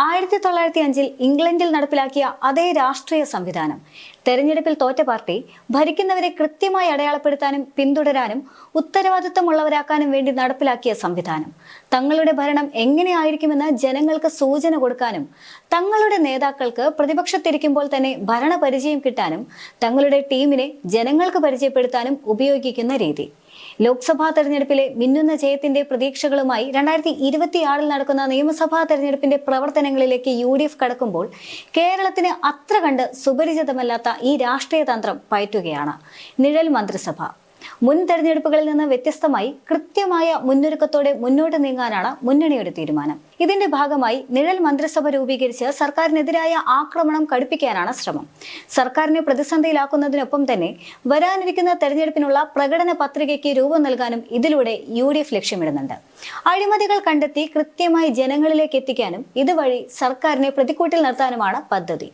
1905 ഇംഗ്ലണ്ടിൽ നടപ്പിലാക്കിയ അതേ രാഷ്ട്രീയ സംവിധാനം. തെരഞ്ഞെടുപ്പിൽ തോറ്റ പാർട്ടി ഭരിക്കുന്നവരെ കൃത്യമായി അടയാളപ്പെടുത്താനും പിന്തുടരാനും ഉത്തരവാദിത്തമുള്ളവരാക്കാനും വേണ്ടി നടപ്പിലാക്കിയ സംവിധാനം. തങ്ങളുടെ ഭരണം എങ്ങനെയായിരിക്കുമെന്ന് ജനങ്ങൾക്ക് സൂചന കൊടുക്കാനും തങ്ങളുടെ നേതാക്കൾക്ക് പ്രതിപക്ഷത്തിരിക്കുമ്പോൾ തന്നെ ഭരണപരിചയം കിട്ടാനും തങ്ങളുടെ ടീമിനെ ജനങ്ങൾക്ക് പരിചയപ്പെടുത്താനും ഉപയോഗിക്കുന്ന രീതി. ലോക്സഭാ തെരഞ്ഞെടുപ്പിലെ മിന്നുന്ന ജയത്തിന്റെ പ്രതീക്ഷകളുമായി 2026 നടക്കുന്ന നിയമസഭാ തെരഞ്ഞെടുപ്പിന്റെ പ്രവർത്തനങ്ങളിലേക്ക് UDF കടക്കുമ്പോൾ കേരളത്തിന് അത്ര കണ്ട് സുപരിചിതമല്ലാത്ത ഈ രാഷ്ട്രീയ തന്ത്രം പയറ്റുകയാണ് നിഴൽ മന്ത്രിസഭ. മുൻ തെരഞ്ഞെടുപ്പുകളിൽ നിന്ന് വ്യത്യസ്തമായി കൃത്യമായ മുന്നൊരുക്കത്തോടെ മുന്നോട്ട് നീങ്ങാനാണ് മുന്നണിയുടെ തീരുമാനം. ഇതിന്റെ ഭാഗമായി നിഴൽ മന്ത്രിസഭ രൂപീകരിച്ച് സർക്കാരിനെതിരായ ആക്രമണം കടുപ്പിക്കാനാണ് ശ്രമം. സർക്കാരിനെ പ്രതിസന്ധിയിലാക്കുന്നതിനൊപ്പം തന്നെ വരാനിരിക്കുന്ന തെരഞ്ഞെടുപ്പിനുള്ള പ്രകടന പത്രികയ്ക്ക് രൂപം നൽകാനും ഇതിലൂടെ UDF ലക്ഷ്യമിടുന്നുണ്ട്. അഴിമതികൾ കണ്ടെത്തി കൃത്യമായി ജനങ്ങളിലേക്ക് എത്തിക്കാനും ഇതുവഴി സർക്കാരിനെ പ്രതിക്കൂട്ടിൽ നിർത്താനുമാണ് പദ്ധതി.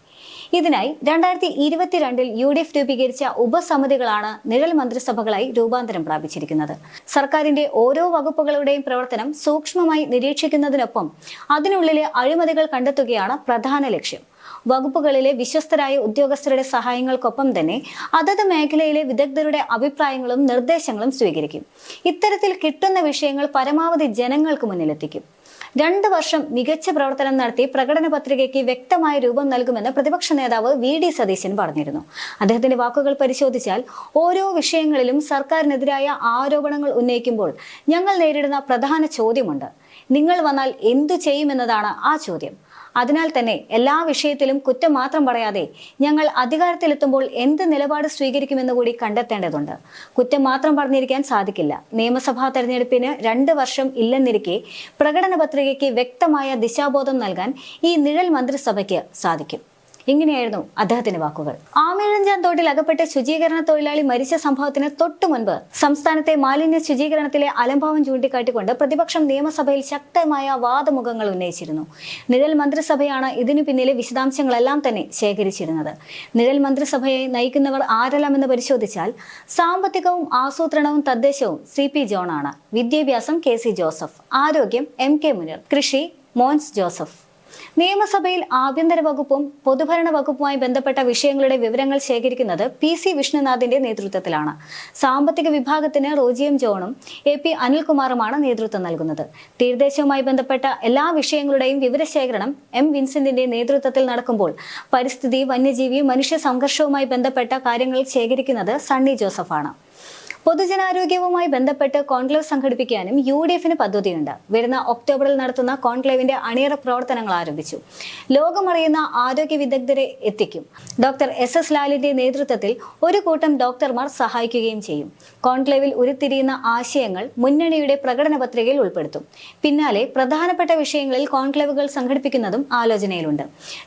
ഇതിനായി 2022 UDF രൂപീകരിച്ച ഉപസമിതികളാണ് നിഴൽ മന്ത്രിസഭകളായി രൂപാന്തരം പ്രാപിച്ചിരിക്കുന്നത്. സർക്കാരിന്റെ ഓരോ വകുപ്പുകളുടെയും പ്രവർത്തനം സൂക്ഷ്മമായി നിരീക്ഷിക്കുന്നതിനൊപ്പം അതിനുള്ളിലെ അഴിമതികൾ കണ്ടെത്തുകയാണ് പ്രധാന ലക്ഷ്യം. വകുപ്പുകളിലെ വിശ്വസ്തരായ ഉദ്യോഗസ്ഥരുടെ സഹായങ്ങൾക്കൊപ്പം തന്നെ അതത് മേഖലയിലെ വിദഗ്ധരുടെ അഭിപ്രായങ്ങളും നിർദ്ദേശങ്ങളും സ്വീകരിക്കും. ഇത്തരത്തിൽ കിട്ടുന്ന വിഷയങ്ങൾ പരമാവധി ജനങ്ങൾക്ക് മുന്നിലെത്തിക്കും. 2 വർഷം മികച്ച പ്രവർത്തനം നടത്തി പ്രകടന പത്രികയ്ക്ക് വ്യക്തമായ രൂപം നൽകുമെന്ന് പ്രതിപക്ഷ നേതാവ് VD സതീശൻ പറഞ്ഞിരുന്നു. അദ്ദേഹത്തിന്റെ വാക്കുകൾ പരിശോധിച്ചാൽ ഓരോ വിഷയങ്ങളിലും സർക്കാരിനെതിരായ ആരോപണങ്ങൾ ഉന്നയിക്കുമ്പോൾ ഞങ്ങൾ നേരിടുന്ന പ്രധാന ചോദ്യമുണ്ട്. നിങ്ങൾ വന്നാൽ എന്തു ചെയ്യുമെന്നതാണ് ആ ചോദ്യം. അതിനാൽ തന്നെ എല്ലാ വിഷയത്തിലും കുറ്റം മാത്രം പറയാതെ ഞങ്ങൾ അധികാരത്തിലെത്തുമ്പോൾ എന്ത് നിലപാട് സ്വീകരിക്കുമെന്ന് കൂടി കണ്ടെത്തേണ്ടതുണ്ട്. കുറ്റം മാത്രം പറഞ്ഞിരിക്കാൻ സാധിക്കില്ല. നിയമസഭാ തെരഞ്ഞെടുപ്പിന് 2 വർഷം ഇല്ലെന്നിരിക്കെ പ്രകടന പത്രികയ്ക്ക് വ്യക്തമായ ദിശാബോധം നൽകാൻ ഈ നിഴൽ മന്ത്രിസഭയ്ക്ക് സാധിക്കും. ഇങ്ങനെയായിരുന്നു അദ്ദേഹത്തിന്റെ വാക്കുകൾ. ആമിഴഞ്ചാൻ തോട്ടിൽ അകപ്പെട്ട ശുചീകരണ തൊഴിലാളി മരിച്ച സംഭവത്തിന് തൊട്ടു മുൻപ് സംസ്ഥാനത്തെ മാലിന്യ ശുചീകരണത്തിലെ അലംഭാവം ചൂണ്ടിക്കാട്ടിക്കൊണ്ട് പ്രതിപക്ഷം നിയമസഭയിൽ ശക്തമായ വാദമുഖങ്ങൾ ഉന്നയിച്ചിരുന്നു. നിഴൽ മന്ത്രിസഭയാണ് ഇതിനു പിന്നിലെ വിശദാംശങ്ങളെല്ലാം തന്നെ ശേഖരിച്ചിരുന്നത്. നിഴൽ മന്ത്രിസഭയെ നയിക്കുന്നവർ ആരെല്ലാമെന്ന് പരിശോധിച്ചാൽ സാമ്പത്തികവും ആസൂത്രണവും തദ്ദേശവും CP ജോണാണ്. വിദ്യാഭ്യാസം KC ജോസഫ്, ആരോഗ്യം MK മുനീർ, കൃഷി മോൻസ് ജോസഫ്. നിയമസഭയിൽ ആഭ്യന്തര വകുപ്പും പൊതുഭരണ വകുപ്പുമായി ബന്ധപ്പെട്ട വിഷയങ്ങളുടെ വിവരങ്ങൾ ശേഖരിക്കുന്നത് PC വിഷ്ണുനാഥിന്റെ നേതൃത്വത്തിലാണ്. സാമ്പത്തിക വിഭാഗത്തിന് റോജി M ജോണും AP അനിൽകുമാറുമാണ് നേതൃത്വം നൽകുന്നത്. തീരദേശവുമായി ബന്ധപ്പെട്ട എല്ലാ വിഷയങ്ങളുടെയും വിവരശേഖരണം M വിൻസെന്റിന്റെ നേതൃത്വത്തിൽ നടക്കുമ്പോൾ പരിസ്ഥിതി, വന്യജീവി, മനുഷ്യ സംഘർഷവുമായി ബന്ധപ്പെട്ട കാര്യങ്ങൾ ശേഖരിക്കുന്നത് സണ്ണി ജോസഫാണ്. പൊതുജനാരോഗ്യവുമായി ബന്ധപ്പെട്ട് കോൺക്ലേവ് സംഘടിപ്പിക്കാനും UDFന് പദ്ധതിയുണ്ട്. വരുന്ന ഒക്ടോബറിൽ നടത്തുന്ന കോൺക്ലേവിന്റെ അണിയറ പ്രവർത്തനങ്ങൾ ആരംഭിച്ചു. ലോകമറിയുന്ന ആരോഗ്യ വിദഗ്ധരെ എത്തിക്കും. ഡോക്ടർ SS ലാലിന്റെ നേതൃത്വത്തിൽ ഒരു കൂട്ടം ഡോക്ടർമാർ സഹായിക്കുകയും ചെയ്യും. കോൺക്ലേവിൽ ഉരുത്തിരിയുന്ന ആശയങ്ങൾ മുന്നണിയുടെ പ്രകടന പത്രികയിൽ ഉൾപ്പെടുത്തും. പിന്നാലെ പ്രധാനപ്പെട്ട വിഷയങ്ങളിൽ കോൺക്ലേവുകൾ സംഘടിപ്പിക്കുന്നതും ആലോചനയിലുണ്ട്.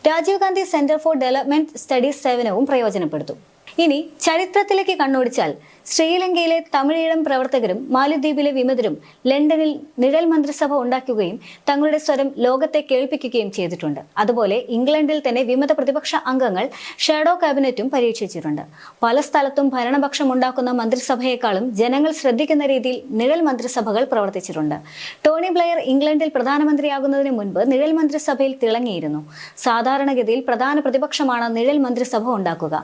Rajiv Gandhi centre for development studies സേവനവും പ്രയോജനപ്പെടുത്തും. ഇനി ചരിത്രത്തിലേക്ക് കണ്ണോടിച്ചാൽ ശ്രീലങ്കയിലെ തമിഴീഴം പ്രവർത്തകരും മാലിദ്വീപിലെ വിമതരും ലണ്ടനിൽ നിഴൽ മന്ത്രിസഭ ഉണ്ടാക്കുകയും തങ്ങളുടെ സ്വരം ലോകത്തെ കേൾപ്പിക്കുകയും ചെയ്തിട്ടുണ്ട്. അതുപോലെ ഇംഗ്ലണ്ടിൽ തന്നെ വിമത പ്രതിപക്ഷ അംഗങ്ങൾ ഷാഡോ ക്യാബിനറ്റും പരീക്ഷിച്ചിട്ടുണ്ട്. പല സ്ഥലത്തും ഭരണപക്ഷം ഉണ്ടാക്കുന്ന മന്ത്രിസഭയെക്കാളും ജനങ്ങൾ ശ്രദ്ധിക്കുന്ന രീതിയിൽ നിഴൽ മന്ത്രിസഭകൾ പ്രവർത്തിച്ചിട്ടുണ്ട്. ടോണി ബ്ലെയർ ഇംഗ്ലണ്ടിൽ പ്രധാനമന്ത്രിയാകുന്നതിന് മുൻപ് നിഴൽ മന്ത്രിസഭയിൽ തിളങ്ങിയിരുന്നു. സാധാരണഗതിയിൽ പ്രധാന പ്രതിപക്ഷമാണ് നിഴൽ മന്ത്രിസഭ ഉണ്ടാക്കുക.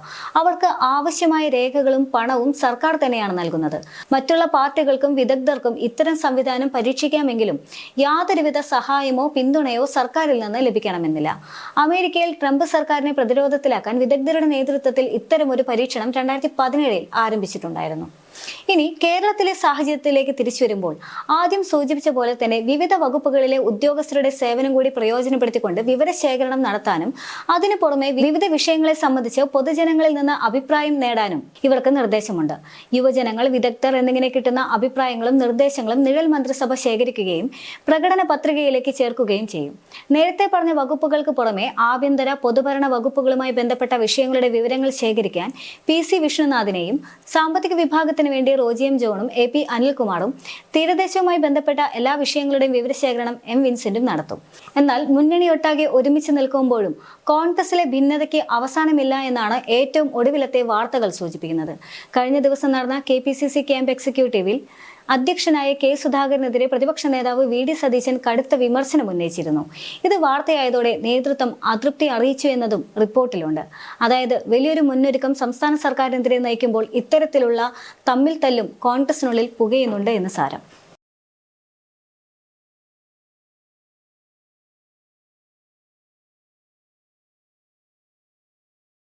അവർക്ക് ആവശ്യമായ രേഖകളും പണവും സർക്കാർ തന്നെയാണ് നൽകുന്നത്. മറ്റുള്ള പാർട്ടികൾക്കും വിദഗ്ധർക്കും ഇത്തരം സംവിധാനം പരീക്ഷിക്കാമെങ്കിലും യാതൊരുവിധ സഹായമോ പിന്തുണയോ സർക്കാരിൽ നിന്ന് ലഭിക്കണമെന്നില്ല. അമേരിക്കയിൽ ട്രംപ് സർക്കാരിനെ പ്രതിരോധത്തിലാക്കാൻ വിദഗ്ധരുടെ നേതൃത്വത്തിൽ ഇത്തരമൊരു പരീക്ഷണം 2017 ആരംഭിച്ചിട്ടുണ്ടായിരുന്നു. ഇനി കേരളത്തിലെ സാഹചര്യത്തിലേക്ക് തിരിച്ചു വരുമ്പോൾ ആദ്യം സൂചിപ്പിച്ച പോലെ തന്നെ വിവിധ വകുപ്പുകളിലെ ഉദ്യോഗസ്ഥരുടെ സേവനം കൂടി പ്രയോജനപ്പെടുത്തിക്കൊണ്ട് വിവരശേഖരണം നടത്താനും അതിനു പുറമെ വിവിധ വിഷയങ്ങളെ സംബന്ധിച്ച് പൊതുജനങ്ങളിൽ നിന്ന് അഭിപ്രായം നേടാനും ഇവർക്ക് നിർദ്ദേശമുണ്ട്. യുവജനങ്ങൾ, വിദഗ്ധർ എന്നിങ്ങനെ കിട്ടുന്ന അഭിപ്രായങ്ങളും നിർദ്ദേശങ്ങളും നിഴൽ മന്ത്രിസഭ ശേഖരിക്കുകയും പ്രകടന പത്രികയിലേക്ക് ചേർക്കുകയും ചെയ്യും. നേരത്തെ പറഞ്ഞ വകുപ്പുകൾക്ക് പുറമെ ആഭ്യന്തര, പൊതുഭരണ വകുപ്പുകളുമായി ബന്ധപ്പെട്ട വിഷയങ്ങളുടെ വിവരങ്ങൾ ശേഖരിക്കാൻ PC വിഷ്ണുനാഥിനെയും സാമ്പത്തിക വിഭാഗത്തിന് വേണ്ടി റോജി M ജോണും AP അനിൽകുമാറും തീരദേശവുമായി ബന്ധപ്പെട്ട എല്ലാ വിഷയങ്ങളുടെയും വിവരശേഖരണം M വിൻസെന്റും നടത്തും. എന്നാൽ മുന്നണിയൊട്ടാകെ ഒരുമിച്ച് നിൽക്കുമ്പോഴും കോൺഗ്രസിലെ ഭിന്നതയ്ക്ക് അവസാനമില്ല എന്നാണ് ഏറ്റവും ഒടുവിലത്തെ വാർത്തകൾ സൂചിപ്പിക്കുന്നത്. കഴിഞ്ഞ ദിവസം നടന്ന KPCC ക്യാമ്പ് എക്സിക്യൂട്ടീവിൽ അധ്യക്ഷനായ കെ സുധാകരനെതിരെ പ്രതിപക്ഷ നേതാവ് വി ഡി സതീശൻ കടുത്ത വിമർശനം ഉന്നയിച്ചിരുന്നു. ഇത് വാർത്തയായതോടെ നേതൃത്വം അതൃപ്തി അറിയിച്ചു എന്നതും റിപ്പോർട്ടിലുണ്ട്. അതായത് വലിയൊരു മുന്നൊരുക്കം സംസ്ഥാന സർക്കാരിനെതിരെ നയിക്കുമ്പോൾ ഇത്തരത്തിലുള്ള തമ്മിൽ തല്ലും കോൺഗ്രസിനുള്ളിൽ പുകയുന്നുണ്ട് എന്ന് സാരം.